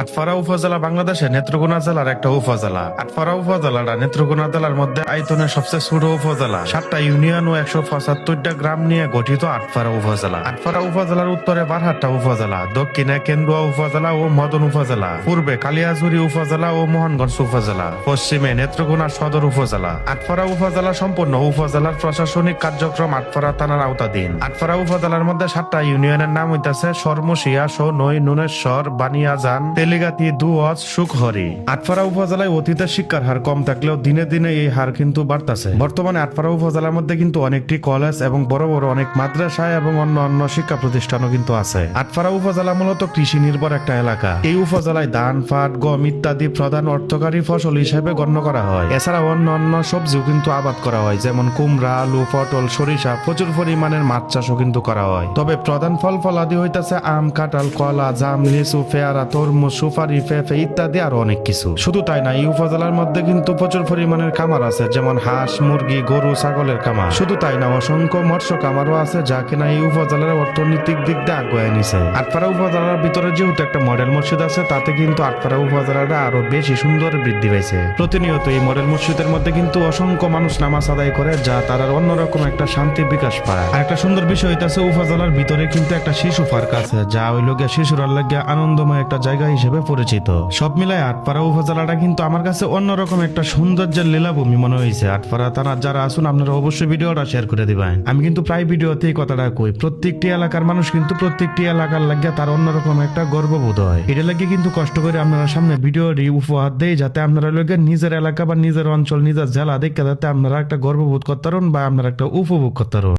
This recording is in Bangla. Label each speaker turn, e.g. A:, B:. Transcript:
A: আটপাড়া উপজেলা বাংলাদেশের নেত্রকোনা জেলার একটা উপজেলা। আটপাড়া উপজেলাটা নেত্রকোনা জেলার মধ্যে আয়তনের সবচেয়ে ছোট উপজেলা। 7টা ইউনিয়ন ও 175টা গ্রাম নিয়ে গঠিত আটপাড়া উপজেলা। আটপাড়া উপজেলার উত্তরে বারহাট্টা উপজেলা, দক্ষিণে কেন্দুয়া উপজেলা ও মদন উপজেলা, পূর্বে কালিয়াঝুরি উপজেলা ও মোহনগঞ্জ উপজেলা, পশ্চিমে নেত্রকোনা সদর উপজেলা। আটপাড়া উপজেলা সম্পূর্ণ উপজেলার প্রশাসনিক কার্যক্রম আটপাড়া থানার আওতাধীন। আটপাড়া উপজেলার মধ্যে 7টা ইউনিয়নের নাম হইতেছে সরমসিয়া, সোনই, নুনেশ্বর, বানিয়াজান, তেলিগাতি, দুয়জ, সুখহরি। আটপাড়া উপজেলায় অতীতের শিক্ষার হার কম থাকলেও দিনে দিনে এই হার কিন্তু বাড়তেছে। বর্তমানে আটপাড়া উপজেলার মধ্যে কিন্তু অনেকটি কলেজ এবং বড় বড় অনেক মাদ্রাসা এবং অন্য শিক্ষা প্রতিষ্ঠানও কিন্তু আছে। আটপাড়া উপজেলা মূলত কৃষি নির্ভর একটা এলাকা। এই উপজেলায় ধান, পাট, গম ইত্যাদি প্রধান অর্থকারী ফসল হিসেবে গণ্য করা হয়। এছাড়া অন্য সবজিও কিন্তু আবাদ করা হয়, যেমন কুমড়া, আলু, পটল, সরিষা, প্রচুর পরিমাণের মাছ চাষও কিন্তু করা হয়। তবে প্রধান ফলাদি হইতেছে আম, কাঁঠাল, কলা, জাম, লিচু, পেয়ারা, তরমুজ, সুপারি, পেঁপে ইত্যাদি আরো অনেক কিছু। শুধু তাই না, এই উপজেলার মধ্যে কিন্তু প্রচুর পরিমাণের খামার আছে, যেমন হাঁস, মুরগি, গরু, ছাগলের খামার। শুধু তাই না, অসংখ্য মৎস্য খামারও আছে, যা কিনা এই উপজেলার অর্থনৈতিক দিক দিয়ে আগুয়ে নিছে। আটপাড়া উপজেলার ভিতরে যেহেতু একটা মডেল মসজিদ আছে, তাতে কিন্তু আটপাড়া উপজেলাটা আরো বেশি সুন্দর বৃদ্ধি পেয়েছে। প্রতিনিয়ত এই মডেল মসজিদের মধ্যে কিন্তু অসংখ্য মানুষ নামাজ আদায় করে, যা তারা অন্যরকম একটা শান্তির বিকাশ পায়। আর একটা সুন্দর বিষয় হইতাছে, উপজেলার ভিতরে কিন্তু একটা শিশু পার্ক আছে, যা হইল গিয়া শিশুরার লাগিয়া আনন্দময় একটা জায়গা হিসেবে পরিচিত। সব মিলায় আটপাড়া উপজেলাটা কিন্তু আমার কাছে অন্যরকম একটা সৌন্দর্যের লীলাভূমি মনে হয়েছে। আটপাড়া থানার যারা আসুন, আপনারা অবশ্যই ভিডিওটা শেয়ার করে দিবেন। আমি কিন্তু প্রায় ভিডিওতে এই কথাটা কই, প্রত্যেকটি এলাকার মানুষ কিন্তু প্রত্যেকটি এলাকার লাগিয়া তার অন্যরকম একটা গর্ববোধ হয়। এটা লাগিয়ে কিন্তু কষ্ট করে আপনারা সামনে ভিডিওটি উপহার দেয়, যাতে আপনারা লোকের নিজের এলাকা বা নিজের অঞ্চল, নিজের জেলা দেখে যাতে আপনারা একটা গর্ববোধ করতে পারেন বা আপনারা একটা উপভোগ করতে পারেন।